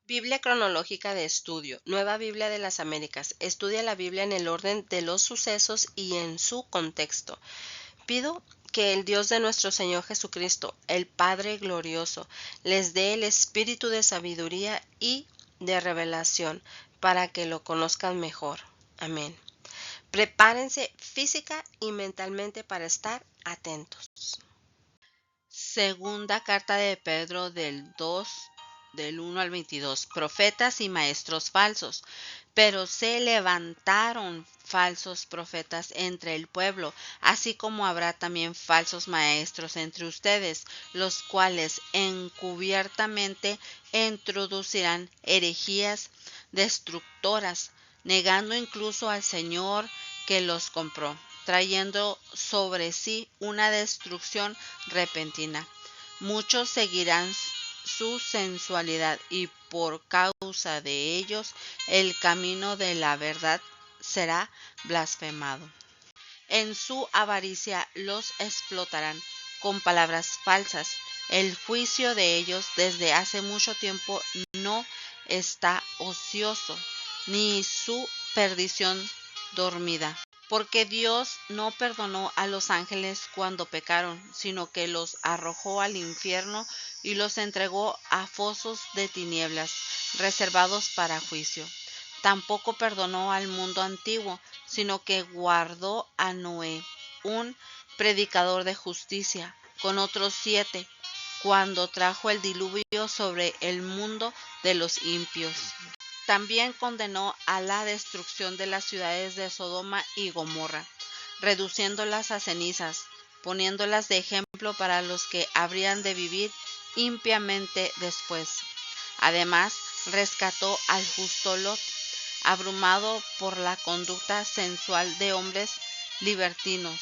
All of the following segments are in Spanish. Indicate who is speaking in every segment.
Speaker 1: Biblia cronológica de estudio, Nueva Biblia de las Américas. Estudia la Biblia en el orden de los sucesos y en su contexto. Pido que el Dios de nuestro Señor Jesucristo, el Padre glorioso, les dé el espíritu de sabiduría y de revelación para que lo conozcan mejor. Amén. Prepárense física y mentalmente para estar atentos.
Speaker 2: Segunda carta de Pedro del 1 al 22. Profetas y maestros falsos. Pero se levantaron falsos profetas entre el pueblo, así como habrá también falsos maestros entre ustedes, los cuales encubiertamente introducirán herejías destructoras, negando incluso al Señor que los compró, trayendo sobre sí una destrucción repentina. Muchos seguirán su sensualidad y por causa de ellos el camino de la verdad será blasfemado. En su avaricia los explotarán con palabras falsas. El juicio de ellos desde hace mucho tiempo no está ocioso, ni su perdición dormida. Porque Dios no perdonó a los ángeles cuando pecaron, sino que los arrojó al infierno y los entregó a fosos de tinieblas, reservados para juicio. Tampoco perdonó al mundo antiguo, sino que guardó a Noé, un predicador de justicia, con otros 7, cuando trajo el diluvio sobre el mundo de los impios. También condenó a la destrucción de las ciudades de Sodoma y Gomorra, reduciéndolas a cenizas, poniéndolas de ejemplo para los que habrían de vivir impiamente después. Además, rescató al justo Lot, abrumado por la conducta sensual de hombres libertinos.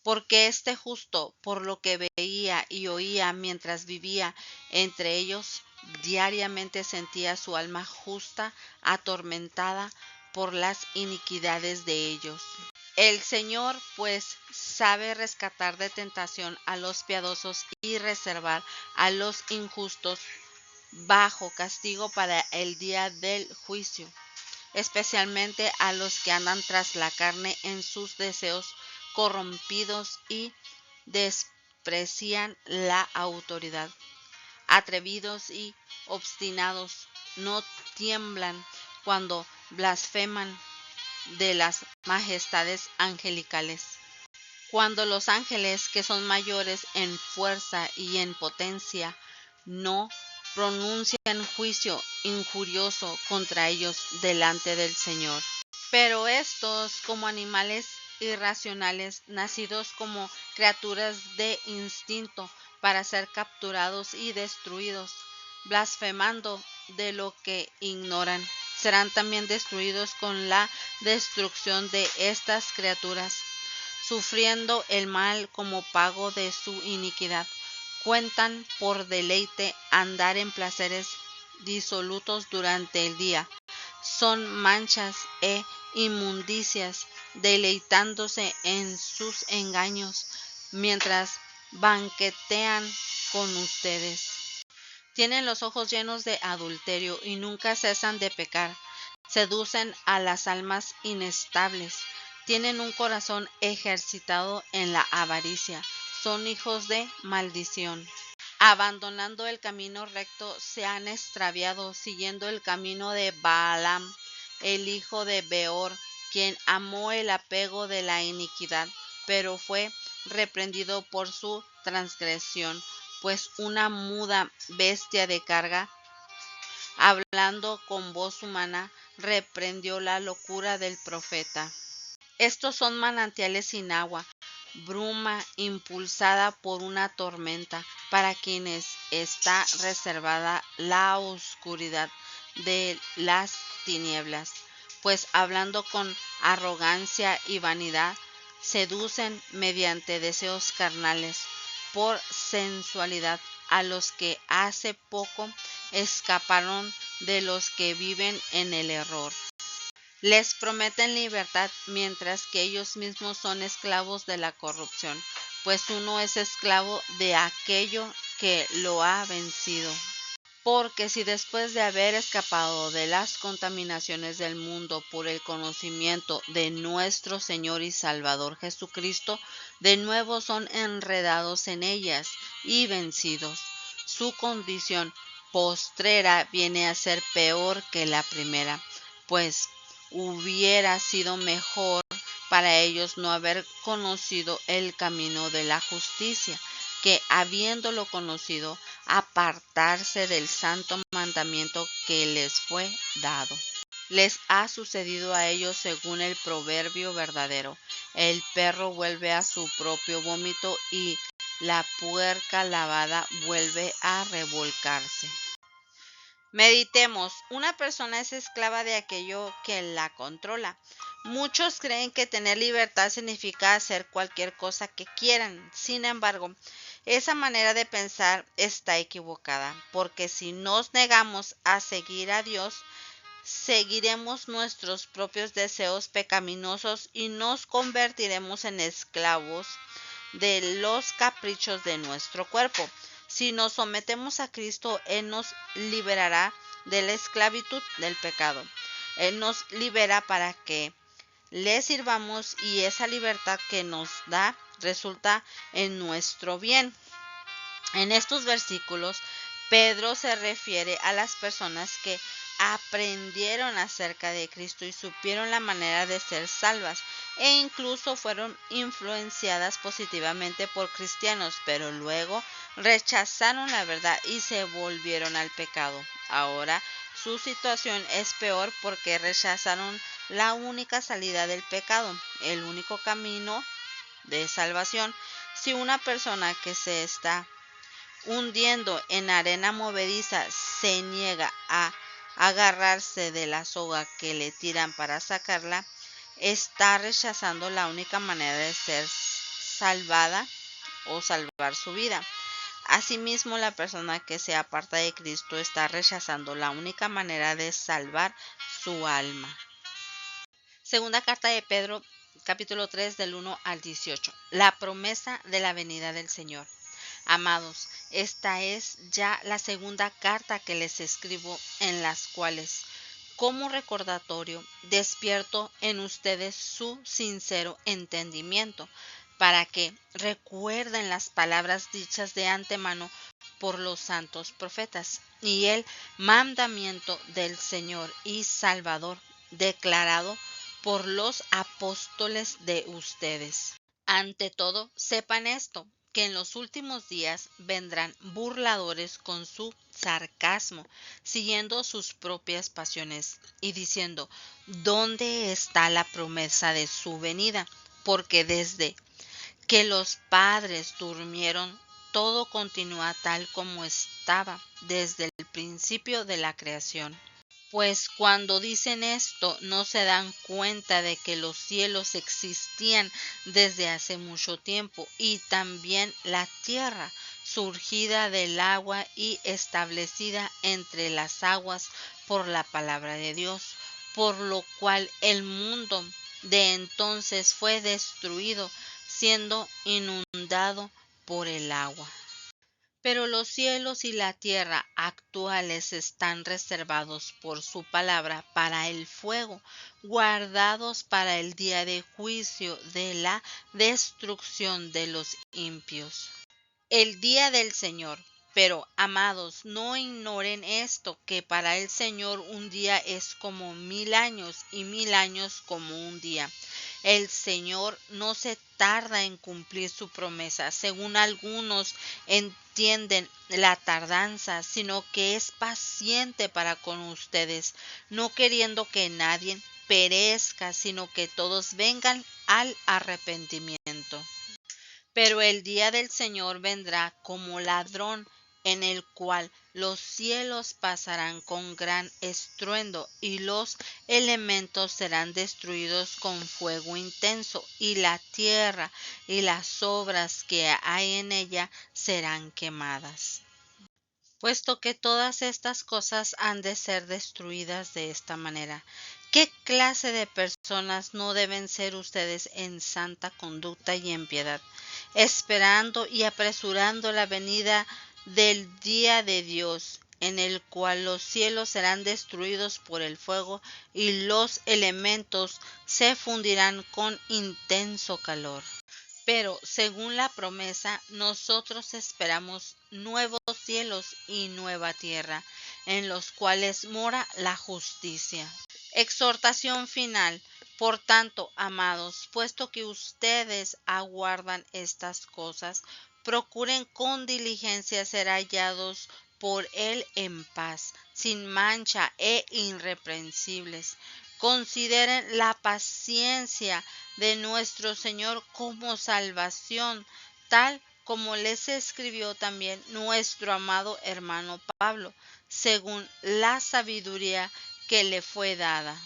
Speaker 2: Porque este justo, por lo que veía y oía mientras vivía entre ellos, diariamente sentía su alma justa atormentada por las iniquidades de ellos. El Señor, pues, sabe rescatar de tentación a los piadosos y reservar a los injustos bajo castigo para el día del juicio, especialmente a los que andan tras la carne en sus deseos corrompidos y desprecian la autoridad. Atrevidos y obstinados, no tiemblan cuando blasfeman de las majestades angelicales. Cuando los ángeles, que son mayores en fuerza y en potencia, no pronuncian juicio injurioso contra ellos delante del Señor. Pero estos, como animales irracionales, nacidos como criaturas de instinto para ser capturados y destruidos, blasfemando de lo que ignoran, serán también destruidos con la destrucción de estas criaturas, sufriendo el mal como pago de su iniquidad. Cuentan por deleite andar en placeres disolutos durante el día. Son manchas e inmundicias, deleitándose en sus engaños, mientras banquetean con ustedes. Tienen los ojos llenos de adulterio y nunca cesan de pecar. Seducen a las almas inestables. Tienen un corazón ejercitado en la avaricia. Son hijos de maldición. Abandonando el camino recto, se han extraviado, siguiendo el camino de Balaam, el hijo de Beor, quien amó el apego de la iniquidad, pero fue reprendido por su transgresión, pues una muda bestia de carga, hablando con voz humana, reprendió la locura del profeta. Estos son manantiales sin agua, bruma impulsada por una tormenta, para quienes está reservada la oscuridad de las tinieblas, pues hablando con arrogancia y vanidad, seducen mediante deseos carnales por sensualidad a los que hace poco escaparon de los que viven en el error. Les prometen libertad mientras que ellos mismos son esclavos de la corrupción, pues uno es esclavo de aquello que lo ha vencido. Porque si después de haber escapado de las contaminaciones del mundo por el conocimiento de nuestro Señor y Salvador Jesucristo, de nuevo son enredados en ellas y vencidos, su condición postrera viene a ser peor que la primera, pues hubiera sido mejor para ellos no haber conocido el camino de la justicia, que habiéndolo conocido, apartarse del santo mandamiento que les fue dado. Les ha sucedido a ellos según el proverbio verdadero: el perro vuelve a su propio vómito y la puerca lavada vuelve a revolcarse. Meditemos. Una persona es esclava de aquello que la controla. Muchos creen que tener libertad significa hacer cualquier cosa que quieran. Sin embargo, esa manera de pensar está equivocada, porque si nos negamos a seguir a Dios, seguiremos nuestros propios deseos pecaminosos y nos convertiremos en esclavos de los caprichos de nuestro cuerpo. Si nos sometemos a Cristo, Él nos liberará de la esclavitud del pecado. Él nos libera para que le sirvamos y esa libertad que nos da resulta en nuestro bien. En estos versículos, Pedro se refiere a las personas que aprendieron acerca de Cristo y supieron la manera de ser salvas e incluso fueron influenciadas positivamente por cristianos, pero luego rechazaron la verdad y se volvieron al pecado. Ahora su situación es peor porque rechazaron la única salida del pecado, el único camino de salvación. Si una persona que se está hundiendo en arena movediza se niega a agarrarse de la soga que le tiran para sacarla, está rechazando la única manera de ser salvada o salvar su vida. Asimismo, la persona que se aparta de Cristo está rechazando la única manera de salvar su alma. Segunda carta de Pedro, capítulo 3, del 1 al 18. La promesa de la venida del Señor. Amados, esta es ya la segunda carta que les escribo, en las cuales, como recordatorio, despierto en ustedes su sincero entendimiento, para que recuerden las palabras dichas de antemano por los santos profetas, y el mandamiento del Señor y Salvador, declarado por los apóstoles de ustedes. Ante todo, sepan esto, que en los últimos días vendrán burladores con su sarcasmo, siguiendo sus propias pasiones y diciendo: ¿dónde está la promesa de su venida? Porque desde que los padres durmieron, todo continúa tal como estaba desde el principio de la creación. Pues cuando dicen esto, no se dan cuenta de que los cielos existían desde hace mucho tiempo, y también la tierra, surgida del agua y establecida entre las aguas por la palabra de Dios, por lo cual el mundo de entonces fue destruido, siendo inundado por el agua. Pero los cielos y la tierra actuales están reservados por su palabra para el fuego, guardados para el día de juicio de la destrucción de los impíos. El día del Señor. Pero, amados, no ignoren esto, que para el Señor un día es como 1000 años y 1000 años como un día. El Señor no se tarda en cumplir su promesa, según algunos entienden la tardanza, sino que es paciente para con ustedes, no queriendo que nadie perezca, sino que todos vengan al arrepentimiento. Pero el día del Señor vendrá como ladrón, en el cual los cielos pasarán con gran estruendo, y los elementos serán destruidos con fuego intenso, y la tierra y las obras que hay en ella serán quemadas. Puesto que todas estas cosas han de ser destruidas de esta manera, ¿qué clase de personas no deben ser ustedes en santa conducta y en piedad, esperando y apresurando la venida del día de Dios, en el cual los cielos serán destruidos por el fuego y los elementos se fundirán con intenso calor. Pero según la promesa, nosotros esperamos nuevos cielos y nueva tierra, en los cuales mora la justicia. Exhortación final. Por tanto, amados, puesto que ustedes aguardan estas cosas, procuren con diligencia ser hallados por Él en paz, sin mancha e irreprensibles. Consideren la paciencia de nuestro Señor como salvación, tal como les escribió también nuestro amado hermano Pablo, según la sabiduría que le fue dada.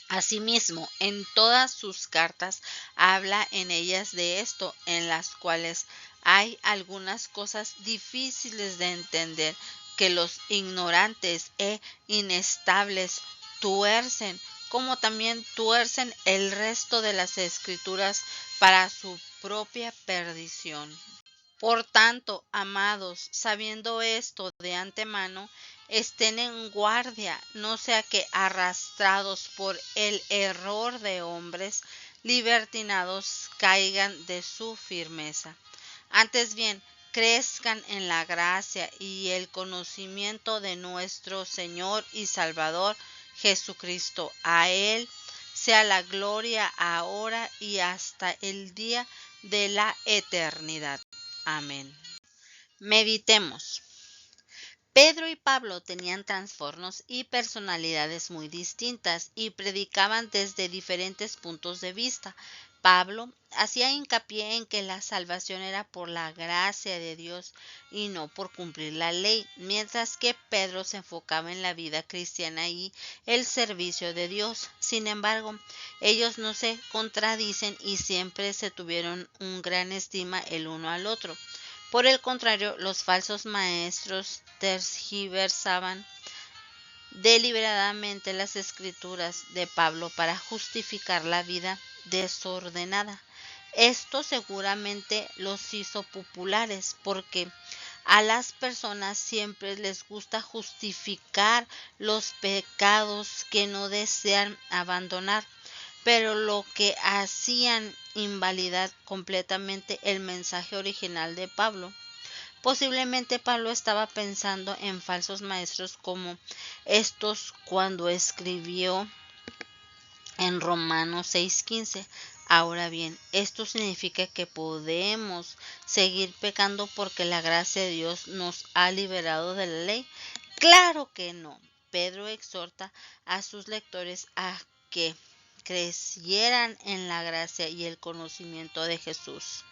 Speaker 2: Asimismo, en todas sus cartas habla en ellas de esto, en las cuales hay algunas cosas difíciles de entender que los ignorantes e inestables tuercen, como también tuercen el resto de las escrituras para su propia perdición. Por tanto, amados, sabiendo esto de antemano, estén en guardia, no sea que arrastrados por el error de hombres libertinados caigan de su firmeza. Antes bien, crezcan en la gracia y el conocimiento de nuestro Señor y Salvador Jesucristo. A Él sea la gloria ahora y hasta el día de la eternidad. Amén. Meditemos. Pedro y Pablo tenían trastornos y personalidades muy distintas y predicaban desde diferentes puntos de vista. Pablo hacía hincapié en que la salvación era por la gracia de Dios y no por cumplir la ley, mientras que Pedro se enfocaba en la vida cristiana y el servicio de Dios. Sin embargo, ellos no se contradicen y siempre se tuvieron un gran estima el uno al otro. Por el contrario, los falsos maestros tergiversaban deliberadamente las escrituras de Pablo para justificar la vida desordenada. Esto seguramente los hizo populares porque a las personas siempre les gusta justificar los pecados que no desean abandonar, pero lo que hacían invalidar completamente el mensaje original de Pablo. Posiblemente Pablo estaba pensando en falsos maestros como estos cuando escribió en Romanos 6:15. Ahora bien, esto significa que podemos seguir pecando porque la gracia de Dios nos ha liberado de la ley. Claro que no. Pedro exhorta a sus lectores a que crecieran en la gracia y el conocimiento de Jesús,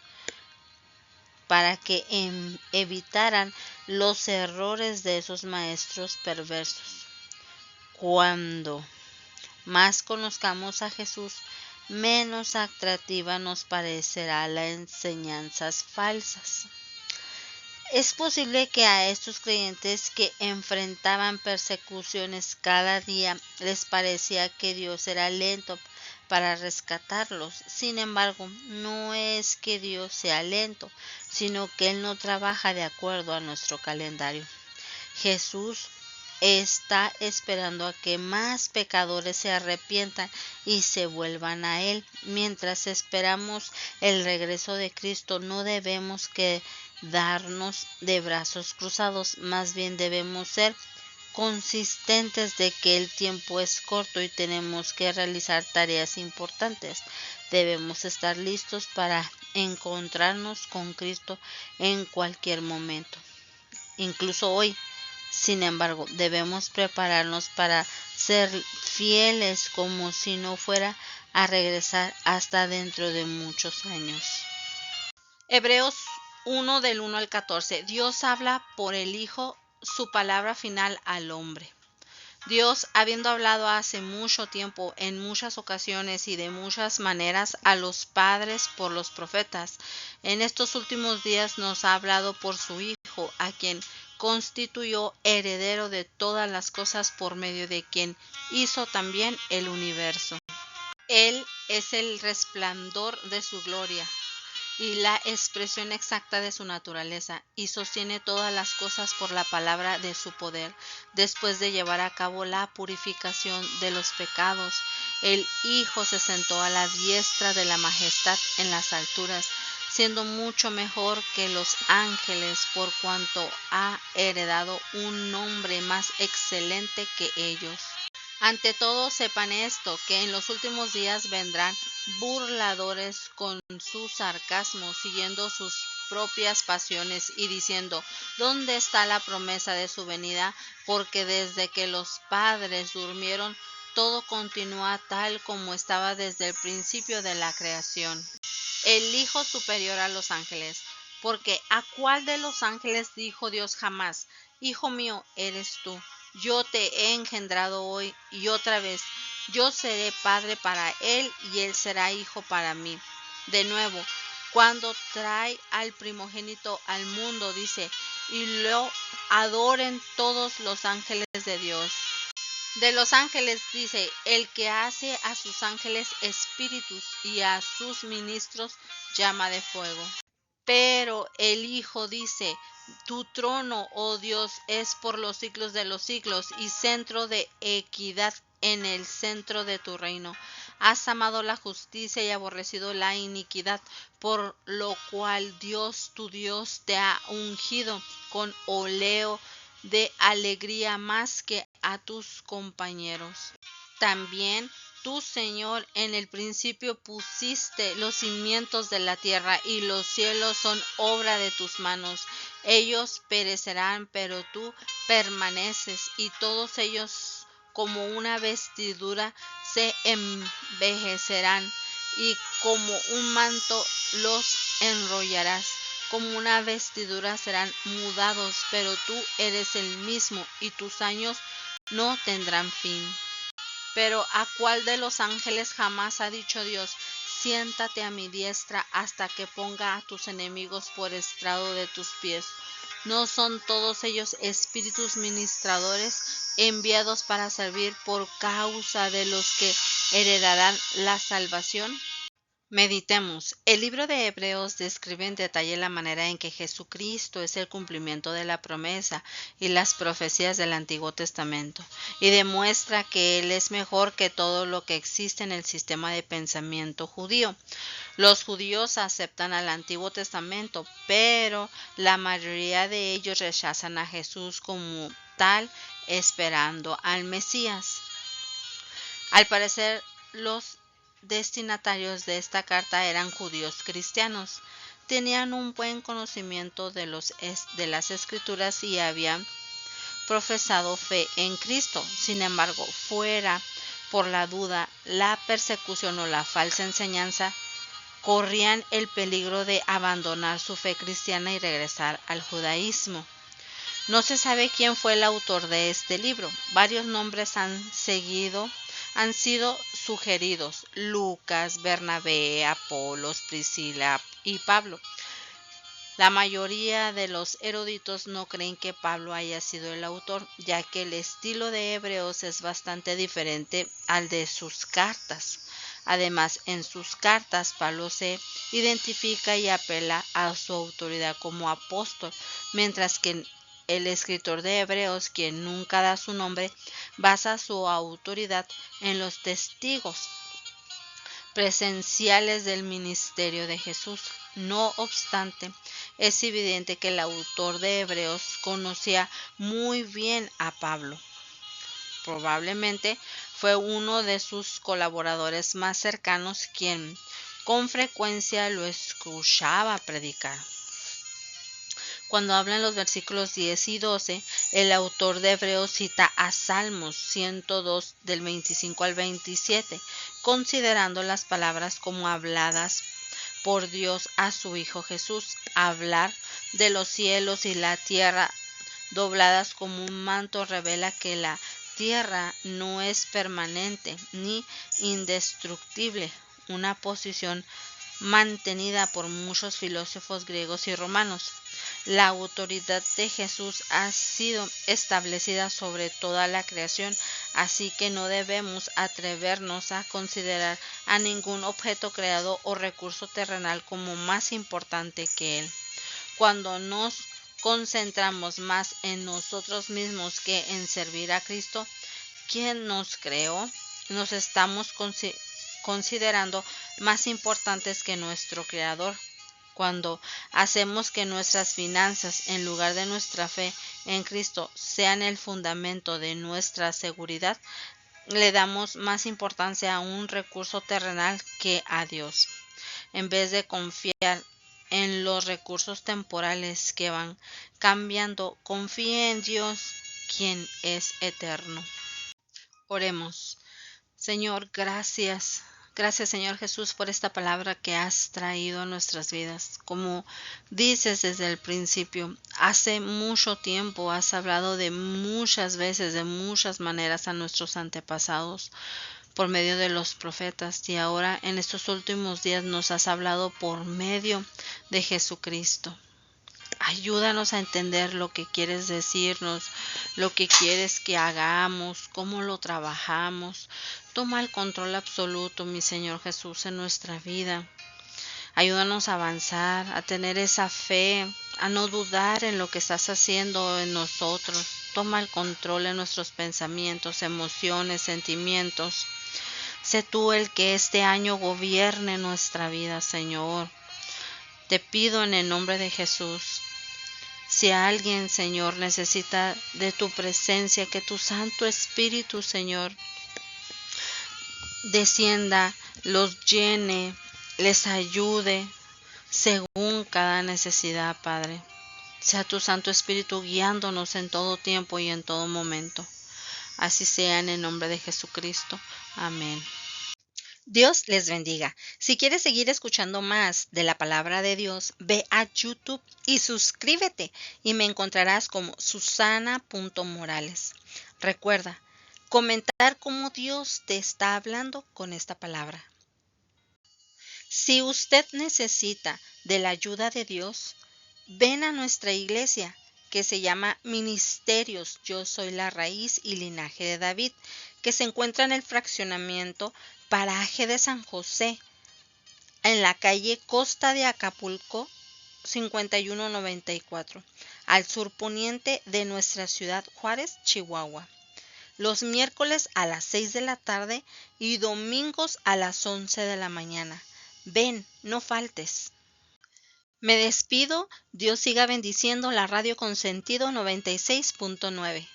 Speaker 2: para que evitaran los errores de esos maestros perversos. Cuando más conozcamos a Jesús, menos atractiva nos parecerá las enseñanzas falsas. Es posible que a estos creyentes que enfrentaban persecuciones cada día les parecía que Dios era lento para rescatarlos. Sin embargo, no es que Dios sea lento, sino que Él no trabaja de acuerdo a nuestro calendario. Jesús está esperando a que más pecadores se arrepientan y se vuelvan a Él. Mientras esperamos el regreso de Cristo, no debemos quedarnos de brazos cruzados, más bien debemos ser consistentes de que el tiempo es corto y tenemos que realizar tareas importantes. Debemos estar listos para encontrarnos con Cristo en cualquier momento, incluso hoy. Sin embargo, debemos prepararnos para ser fieles como si no fuera a regresar hasta dentro de muchos años. Hebreos 1 del 1 al 14. Dios habla por el Hijo su palabra final al hombre. Dios, habiendo hablado hace mucho tiempo, en muchas ocasiones y de muchas maneras a los padres por los profetas, en estos últimos días nos ha hablado por su Hijo, a quien constituyó heredero de todas las cosas, por medio de quien hizo también el universo. Él es el resplandor de su gloria y la expresión exacta de su naturaleza, y sostiene todas las cosas por la palabra de su poder. Después de llevar a cabo la purificación de los pecados, el Hijo se sentó a la diestra de la majestad en las alturas, siendo mucho mejor que los ángeles, por cuanto ha heredado un nombre más excelente que ellos. Ante todo, sepan esto, que en los últimos días vendrán burladores con su sarcasmo, siguiendo sus propias pasiones y diciendo: ¿dónde está la promesa de su venida? Porque desde que los padres durmieron, todo continúa tal como estaba desde el principio de la creación. El Hijo superior a los ángeles. Porque ¿a cuál de los ángeles dijo Dios jamás: Hijo mío eres tú, yo te he engendrado hoy? Y otra vez: yo seré padre para él y él será hijo para mí. De nuevo, cuando trae al primogénito al mundo, dice: y lo adoren todos los ángeles de Dios. De los ángeles dice: el que hace a sus ángeles espíritus y a sus ministros llama de fuego. Pero el Hijo dice: tu trono, oh Dios, es por los siglos de los siglos, y centro de equidad en el centro de tu reino. Has amado la justicia y aborrecido la iniquidad, por lo cual Dios tu Dios te ha ungido con óleo de alegría más que a tus compañeros. También tú, Señor, en el principio pusiste los cimientos de la tierra, y los cielos son obra de tus manos. Ellos perecerán, pero tú permaneces, y todos ellos como una vestidura se envejecerán, y como un manto los enrollarás. Como una vestidura serán mudados, pero tú eres el mismo, y tus años no tendrán fin. Pero ¿a cuál de los ángeles jamás ha dicho Dios: siéntate a mi diestra hasta que ponga a tus enemigos por estrado de tus pies? ¿No son todos ellos espíritus ministradores, enviados para servir por causa de los que heredarán la salvación? Meditemos. El libro de Hebreos describe en detalle la manera en que Jesucristo es el cumplimiento de la promesa y las profecías del Antiguo Testamento, y demuestra que Él es mejor que todo lo que existe en el sistema de pensamiento judío. Los judíos aceptan al Antiguo Testamento, pero la mayoría de ellos rechazan a Jesús como tal, esperando al Mesías. Al parecer, los destinatarios de esta carta eran judíos cristianos. Tenían un buen conocimiento de las Escrituras y habían profesado fe en Cristo. Sin embargo, fuera por la duda, la persecución o la falsa enseñanza, corrían el peligro de abandonar su fe cristiana y regresar al judaísmo. No se sabe quién fue el autor de este libro. Varios nombres han sido sugeridos: Lucas, Bernabé, Apolos, Priscila y Pablo. La mayoría de los eruditos no creen que Pablo haya sido el autor, ya que el estilo de Hebreos es bastante diferente al de sus cartas. Además, en sus cartas Pablo se identifica y apela a su autoridad como apóstol, mientras que el escritor de Hebreos, quien nunca da su nombre, basa su autoridad en los testigos presenciales del ministerio de Jesús. No obstante, es evidente que el autor de Hebreos conocía muy bien a Pablo. Probablemente fue uno de sus colaboradores más cercanos, quien con frecuencia lo escuchaba predicar. Cuando habla en los versículos 10 y 12, el autor de Hebreos cita a Salmos 102 del 25 al 27, considerando las palabras como habladas por Dios a su Hijo Jesús. Hablar de los cielos y la tierra dobladas como un manto revela que la tierra no es permanente ni indestructible, una posición mantenida por muchos filósofos griegos y romanos. La autoridad de Jesús ha sido establecida sobre toda la creación, así que no debemos atrevernos a considerar a ningún objeto creado o recurso terrenal como más importante que Él. Cuando nos concentramos más en nosotros mismos que en servir a Cristo, quien nos creó, nos estamos considerando más importantes que nuestro Creador. Cuando hacemos que nuestras finanzas, en lugar de nuestra fe en Cristo, sean el fundamento de nuestra seguridad, le damos más importancia a un recurso terrenal que a Dios. En vez de confiar en los recursos temporales que van cambiando, confíe en Dios, quien es eterno. Oremos. Señor, gracias. Gracias, Señor Jesús, por esta palabra que has traído a nuestras vidas. Como dices desde el principio, hace mucho tiempo has hablado de muchas veces, de muchas maneras a nuestros antepasados por medio de los profetas, y ahora en estos últimos días nos has hablado por medio de Jesucristo. Ayúdanos a entender lo que quieres decirnos, lo que quieres que hagamos, cómo lo trabajamos. Toma el control absoluto, mi Señor Jesús, en nuestra vida. Ayúdanos a avanzar, a tener esa fe, a no dudar en lo que estás haciendo en nosotros. Toma el control en nuestros pensamientos, emociones, sentimientos. Sé tú el que este año gobierne nuestra vida, Señor. Te pido en el nombre de Jesús. Si alguien, Señor, necesita de tu presencia, que tu Santo Espíritu, Señor, descienda, los llene, les ayude según cada necesidad, Padre. Sea tu Santo Espíritu guiándonos en todo tiempo y en todo momento. Así sea en el nombre de Jesucristo. Amén.
Speaker 1: Dios les bendiga. Si quieres seguir escuchando más de la palabra de Dios, ve a YouTube y suscríbete y me encontrarás como Susana.Morales. Recuerda, comentar cómo Dios te está hablando con esta palabra. Si usted necesita de la ayuda de Dios, ven a nuestra iglesia que se llama Ministerios Yo Soy la Raíz y Linaje de David, que se encuentra en el fraccionamiento Paraje de San José, en la calle Costa de Acapulco 5194, al surponiente de nuestra ciudad Juárez, Chihuahua. Los miércoles a las 6 de la tarde y domingos a las 11 de la mañana. Ven, no faltes. Me despido. Dios siga bendiciendo la Radio Consentido 96.9.